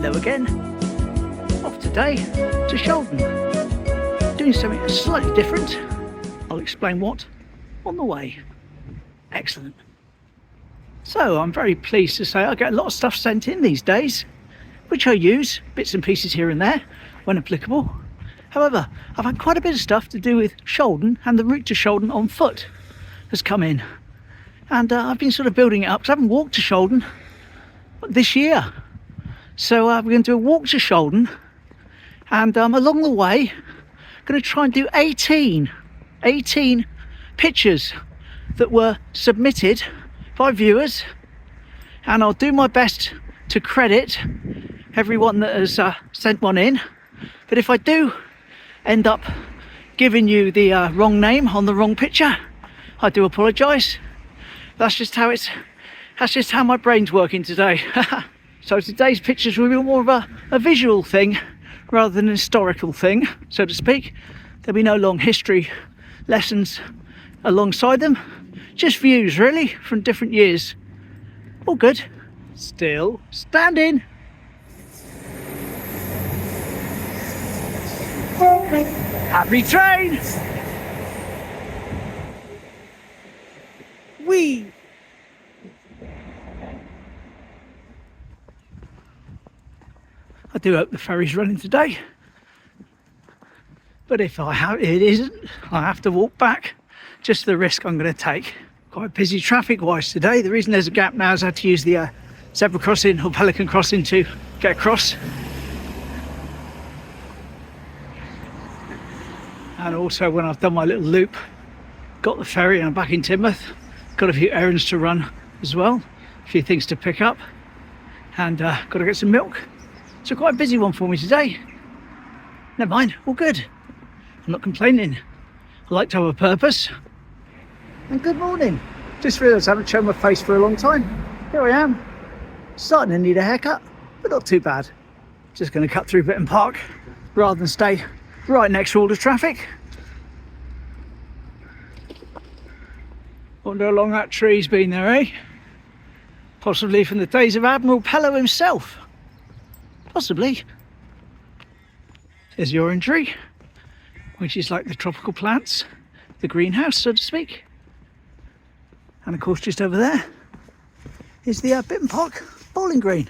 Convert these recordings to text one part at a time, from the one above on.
Hello again. Off today to Shaldon. Doing something slightly different. I'll explain what on the way. Excellent. So I'm very pleased to say I get a lot of stuff sent in these days, which I use, bits and pieces here and there, when applicable. However, I've had quite a bit of stuff to do with Shaldon, and the route to Shaldon on foot has come in. And I've been sort of building it up, because I haven't walked to Shaldon this year. So we're going to do a walk to Shaldon, and along the way, I'm going to try and do 18 pictures that were submitted by viewers, and I'll do my best to credit everyone that has sent one in. But if I do end up giving you the wrong name on the wrong picture, I do apologise. That's just how my brain's working today. So today's pictures will be more of a visual thing rather than an historical thing, so to speak. There'll be no long history lessons alongside them, just views really from different years. All good. Still standing. Happy train. Whee! I do hope the ferry's running today, but if it isn't, I have to walk back. Just the risk I'm going to take. Quite busy traffic wise today. The reason there's a gap now is I had to use the zebra crossing or pelican crossing to get across. And also when I've done my little loop, got the ferry and I'm back in Teignmouth, got a few errands to run as well, a few things to pick up, and got to get some milk. So quite a busy one for me today. Never mind, all good. I'm not complaining. I like to have a purpose. And good morning. Just realised I haven't shown my face for a long time. Here I am, starting to need a haircut, but not too bad. Just going to cut through Bitton Park rather than stay right next to all the traffic. Wonder how long that tree's been there, eh? Possibly from the days of Admiral Pellow himself. Possibly. There's the orange tree, which is like the tropical plants, the greenhouse, so to speak. And of course, just over there is the Bitton Park bowling green.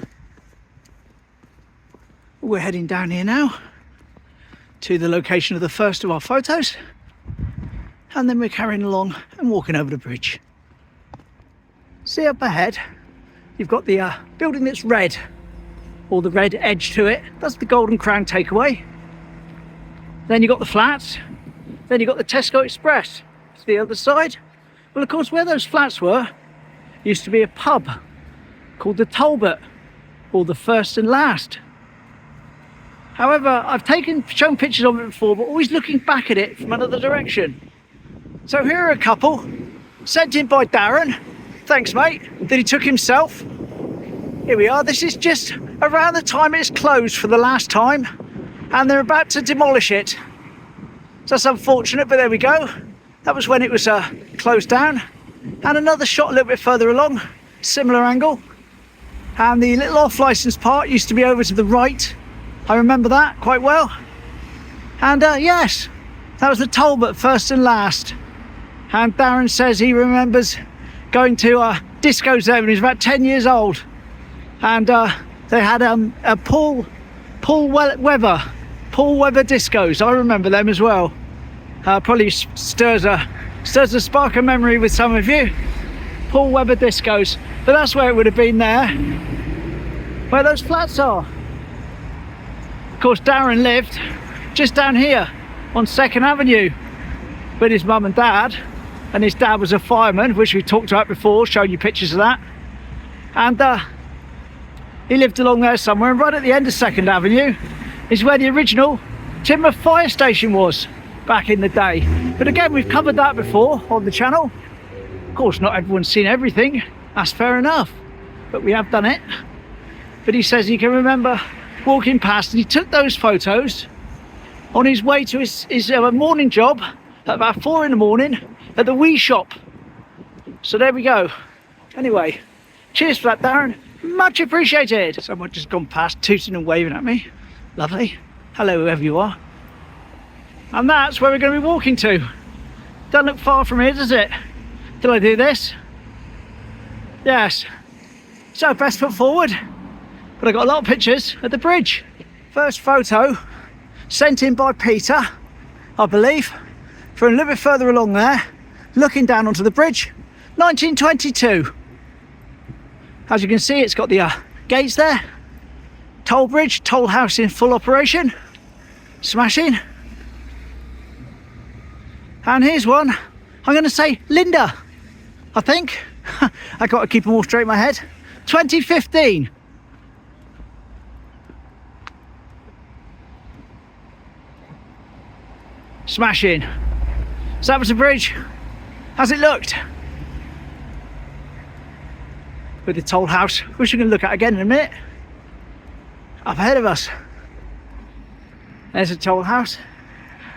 We're heading down here now to the location of the first of our photos, and then we're carrying along and walking over the bridge. See up ahead, you've got the building that's red, or the red edge to it. That's the Golden Crown takeaway. Then you've got the flats, then you've got the Tesco Express to the other side. Well, of course, where those flats were used to be a pub called the Talbot, or the First and Last. However, I've shown pictures of it before, but always looking back at it from another direction. So here are a couple sent in by Darren. Thanks, mate, that he took himself. Here we are. This is just around the time it's closed for the last time, and they're about to demolish it. So that's unfortunate, but there we go. That was when it was closed down. And another shot a little bit further along, similar angle. And the little off-licence part used to be over to the right. I remember that quite well. And yes, that was the Talbot First and Last. And Darren says he remembers going to discos there when he was about 10 years old. And they had a Paul Weber discos. I remember them as well. Probably stirs a spark of memory with some of you. Paul Weber discos. But that's where it would have been there, where those flats are. Of course, Darren lived just down here on 2nd Avenue with his mum and dad, and his dad was a fireman, which we talked about before, showing you pictures of that. And he lived along there somewhere, and right at the end of 2nd Avenue is where the original Teignmouth fire station was back in the day. But again, we've covered that before on the channel. Of course, not everyone's seen everything, that's fair enough, but we have done it. But he says he can remember walking past, and he took those photos on his way to his morning job at about 4 in the morning at the wee shop. So there we go. Anyway, cheers for that, Darren. Much appreciated. Someone just gone past, tooting and waving at me. Lovely. Hello, whoever you are. And that's where we're going to be walking to. Don't look far from here, does it? Till I do this. Yes. So best foot forward. But I got a lot of pictures at the bridge. First photo sent in by Peter, I believe, from a little bit further along there, looking down onto the bridge. 1922. As you can see, it's got the gates there. Toll bridge, toll house in full operation. Smashing. And here's one, I'm going to say Linda, I think. I got to keep them all straight in my head. 2015. Smashing. So that was the bridge. How's it looked? With the toll house, which we're going to look at again in a minute. Up ahead of us. There's a toll house.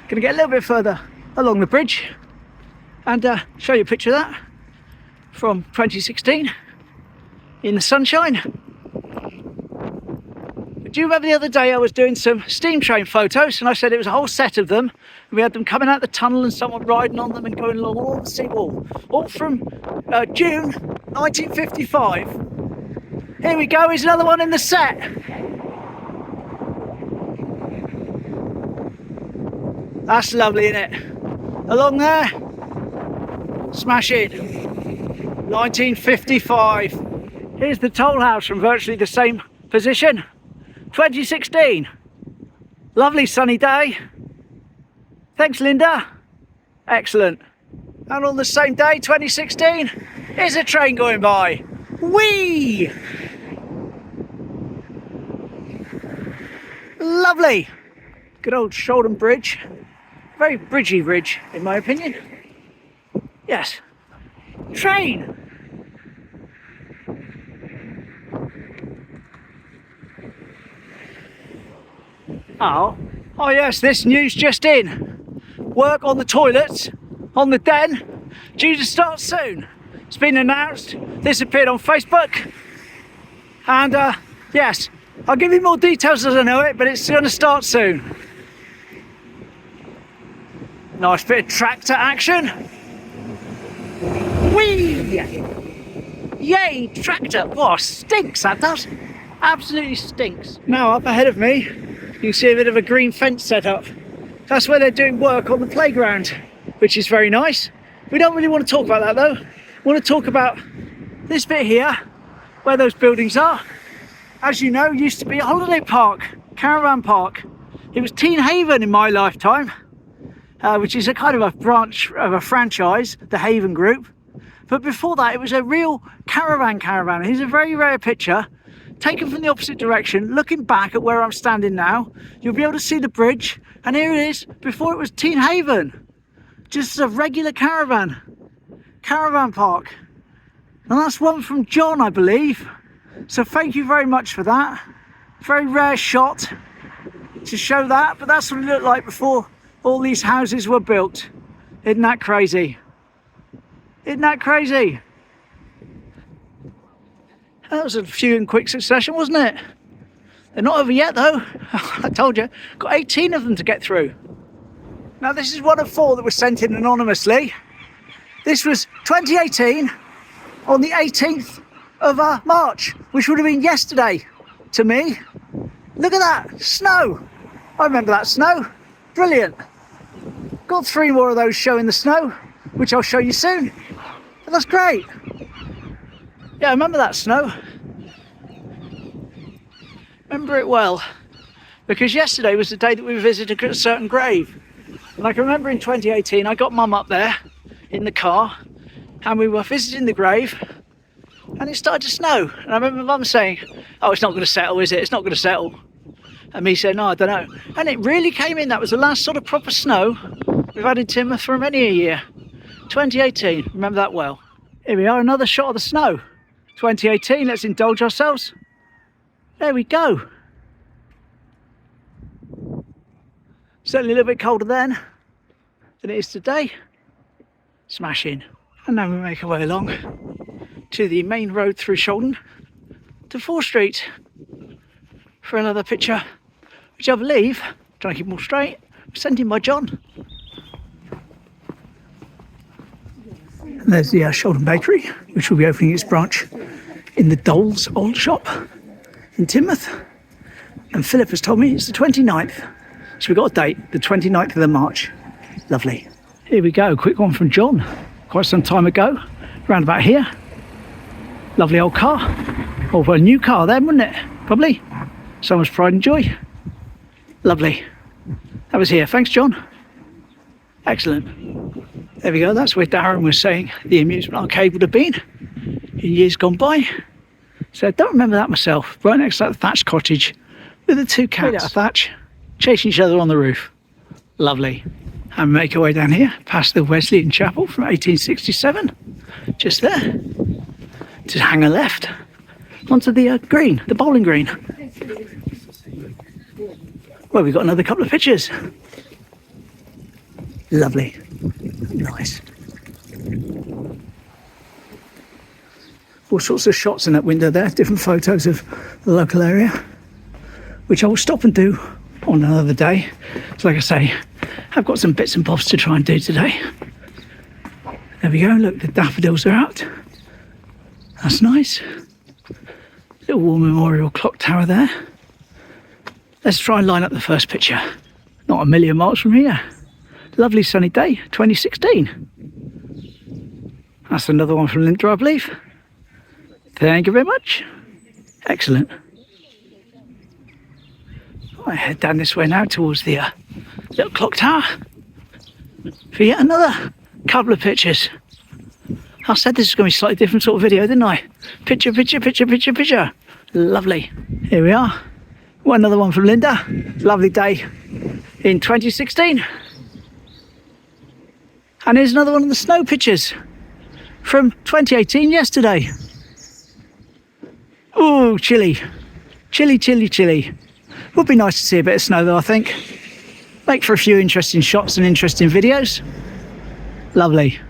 Going to get a little bit further along the bridge and show you a picture of that from 2016 in the sunshine. Do you remember the other day I was doing some steam train photos and I said it was a whole set of them? We had them coming out the tunnel and someone riding on them and going along all the seawall, all from June 1955. Here we go, here's another one in the set. That's lovely, isn't it? Along there, smashing. 1955. Here's the toll house from virtually the same position. 2016. Lovely sunny day. Thanks, Linda. Excellent. And on the same day, 2016, here's a train going by. Whee! Lovely. Good old Shaldon Bridge. Very bridgy bridge, in my opinion. Yes. Train. Oh yes, this news just in. Work on the toilets, on the den, due to start soon. It's been announced, this appeared on Facebook. And yes, I'll give you more details as I know it, but it's going to start soon. Nice bit of tractor action. Whee! Yay, tractor. Oh, stinks, that does. Absolutely stinks. Now up ahead of me, you can see a bit of a green fence set up. That's where they're doing work on the playground, which is very nice. We don't really want to talk about that though. We want to talk about this bit here, where those buildings are. As you know, used to be a holiday park, caravan park. It was Teignhaven in my lifetime. Which is a kind of a branch of a franchise, the Haven Group. But before that, it was a real caravan. Here's a very rare picture, taken from the opposite direction, looking back at where I'm standing now. You'll be able to see the bridge, and here it is, before it was Teignhaven. Just a regular caravan park. And that's one from John, I believe. So thank you very much for that. Very rare shot to show that, but that's what it looked like before all these houses were built. Isn't that crazy? Isn't that crazy? That was a few in quick succession, wasn't it? They're not over yet though. I told you, got 18 of them to get through. Now this is one of 4 that was sent in anonymously. This was 2018 on the 18th of March, which would have been yesterday to me. Look at that, snow. I remember that snow. Brilliant. Got 3 more of those showing the snow, which I'll show you soon. But that's great. Yeah, I remember that snow. Remember it well. Because yesterday was the day that we visited a certain grave. And I can remember in 2018, I got Mum up there in the car and we were visiting the grave and it started to snow. And I remember Mum saying, oh, it's not going to settle, is it? It's not going to settle. And me said, no, I don't know. And it really came in. That was the last sort of proper snow we've had in Teignmouth for many a year. 2018, remember that well. Here we are, another shot of the snow. 2018, let's indulge ourselves. There we go. Certainly a little bit colder then than it is today. Smashing. And now we make our way along to the main road through Shaldon. to 4th Street for another picture, which I believe, trying to keep them all straight, was sent in by John. And there's the Shaldon Bakery, which will be opening its branch in the Dole's old shop in Teignmouth. And Philip has told me it's the 29th. So we've got a date, the 29th of March. Lovely. Here we go, quick one from John. Quite some time ago, around about here. Lovely old car. Or a new car then, wouldn't it? Probably. Someone's pride and joy. Lovely. That was here. Thanks, John. Excellent. There we go. That's where Darren was saying the amusement arcade would have been in years gone by. So I don't remember that myself. Right next to that thatched cottage with the two cats out of thatch chasing each other on the roof. Lovely. And make our way down here past the Wesleyan Chapel from 1867. Just there. To hang a left onto the green, the bowling green. Well, we've got another couple of pictures. Lovely. Nice. All sorts of shots in that window there, different photos of the local area, which I will stop and do on another day. So like I say, I've got some bits and bobs to try and do today. There we go, look, the daffodils are out. That's nice. Little war memorial clock tower there. Let's try and line up the first picture. Not a million miles from here. Lovely sunny day, 2016. That's another one from Linda, I believe. Thank you very much. Excellent. I head down this way now towards the little clock tower for yet another couple of pictures. I said this is going to be a slightly different sort of video, didn't I? Picture, picture, picture, picture, picture. Lovely. Here we are. Well, another one from Linda. Lovely day in 2016. And here's another one of the snow pictures from 2018 yesterday. Oh, chilly. Chilly, chilly, chilly. Would be nice to see a bit of snow though, I think. Make for a few interesting shots and interesting videos. Lovely.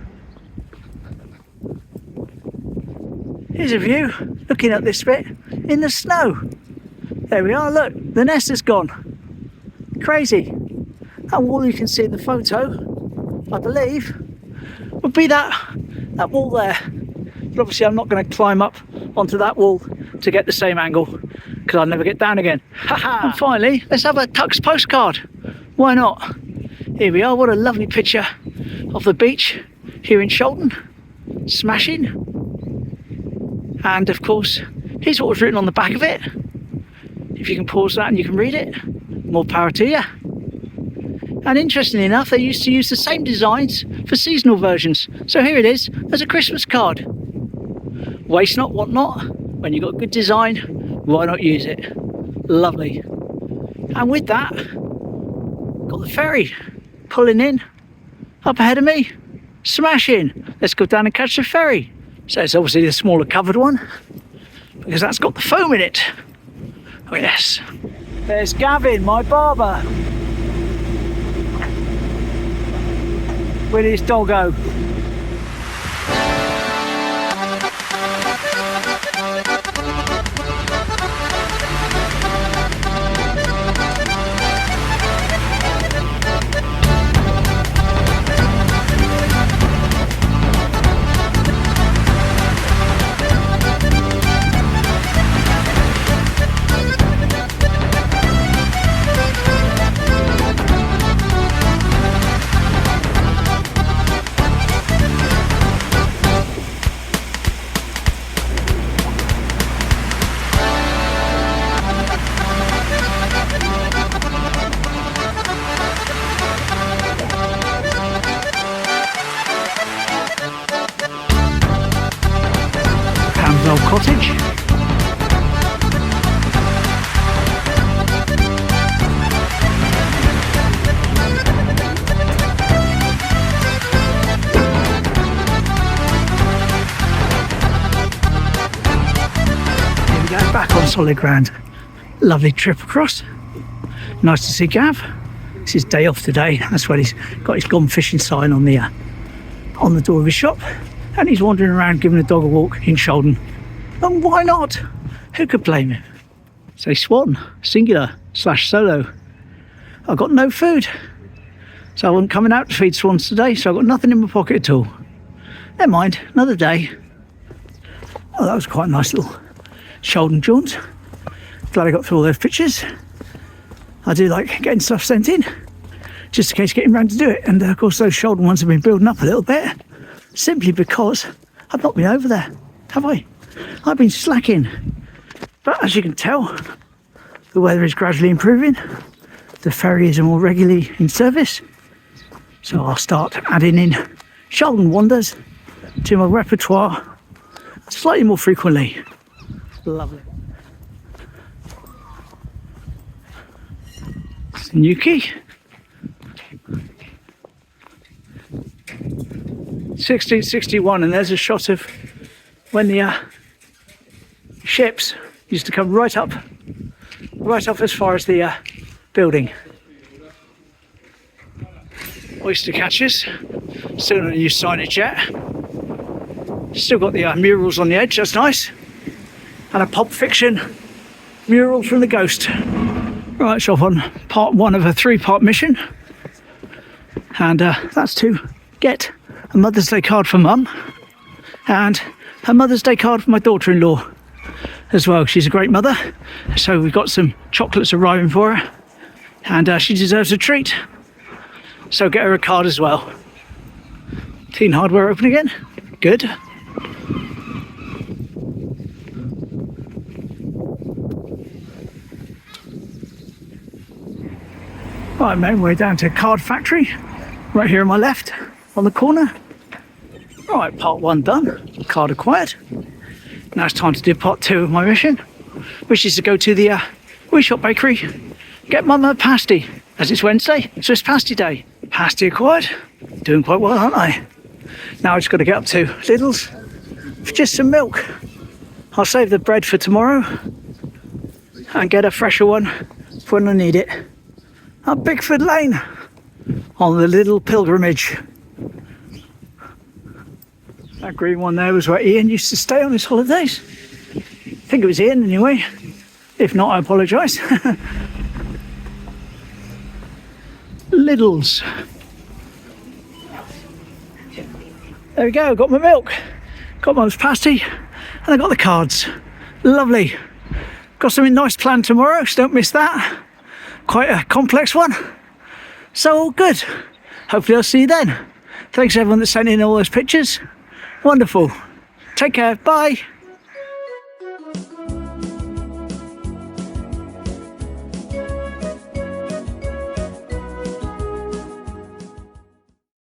Here's a view, looking at this bit in the snow. There we are, look, the nest is gone. Crazy. That wall you can see in the photo, I believe, would be that wall there. But obviously I'm not going to climb up onto that wall to get the same angle, because I'll never get down again. And finally, let's have a Tux postcard. Why not? Here we are, what a lovely picture of the beach here in Shaldon. Smashing. And of course, here's what was written on the back of it. If you can pause that and you can read it, more power to you. And interestingly enough, they used to use the same designs for seasonal versions. So here it is, as a Christmas card. Waste not, want not. When you've got good design, why not use it? Lovely. And with that, got the ferry pulling in up ahead of me. Smashing. Let's go down and catch the ferry. So it's obviously the smaller covered one, because that's got the foam in it. Oh yes. There's Gavin, my barber, with his doggo. Old cottage. Here we go, back on solid ground. Lovely trip across. Nice to see Gav. It's his day off today. That's why he's got his gone fishing sign on the door of his shop. And he's wandering around giving the dog a walk in Shaldon. And why not? Who could blame him? Say swan, singular, slash solo. I've got no food. So I wasn't coming out to feed swans today, so I've got nothing in my pocket at all. Never mind, another day. Oh, that was quite a nice little Shaldon jaunt. Glad I got through all those pictures. I do like getting stuff sent in, just in case getting around to do it. And of course those Shaldon ones have been building up a little bit, simply because I've not been over there, have I? I've been slacking. But as you can tell, the weather is gradually improving. The ferry is more regularly in service. So I'll start adding in Shaldon wonders to my repertoire slightly more frequently. Lovely. Nuki. 1661, and there's a shot of when the ships used to come right up as far as the building. Oyster catchers, still not use signage yet. Still got the murals on the edge, that's nice. And a Pulp Fiction mural from the Ghost. Right, so off on part one of a 3-part mission. And that's to get a Mother's Day card for Mum and a Mother's Day card for my daughter-in-law as well. She's a great mother, so we've got some chocolates arriving for her, and she deserves a treat, so get her a card as well. Teen Hardware open again, good. Right, mate, we're down to Card Factory, right here on my left, on the corner. Right, part one done, card acquired. Now it's time to do part two of my mission, which is to go to the Wee Shop Bakery, get Mum a pasty, as it's Wednesday, so it's pasty day. Pasty acquired, doing quite well, aren't I? Now I just got to get up to Lidl's for just some milk. I'll save the bread for tomorrow and get a fresher one for when I need it. Up Bickford Lane on the little pilgrimage. That green one there was where Ian used to stay on his holidays. I think it was Ian anyway. If not, I apologise. Lidl's. There we go, got my milk. Got Mum's pasty and I got the cards. Lovely. Got something nice planned tomorrow, so don't miss that. Quite a complex one. So all good. Hopefully I'll see you then. Thanks everyone that sent in all those pictures. Wonderful. Take care. Bye.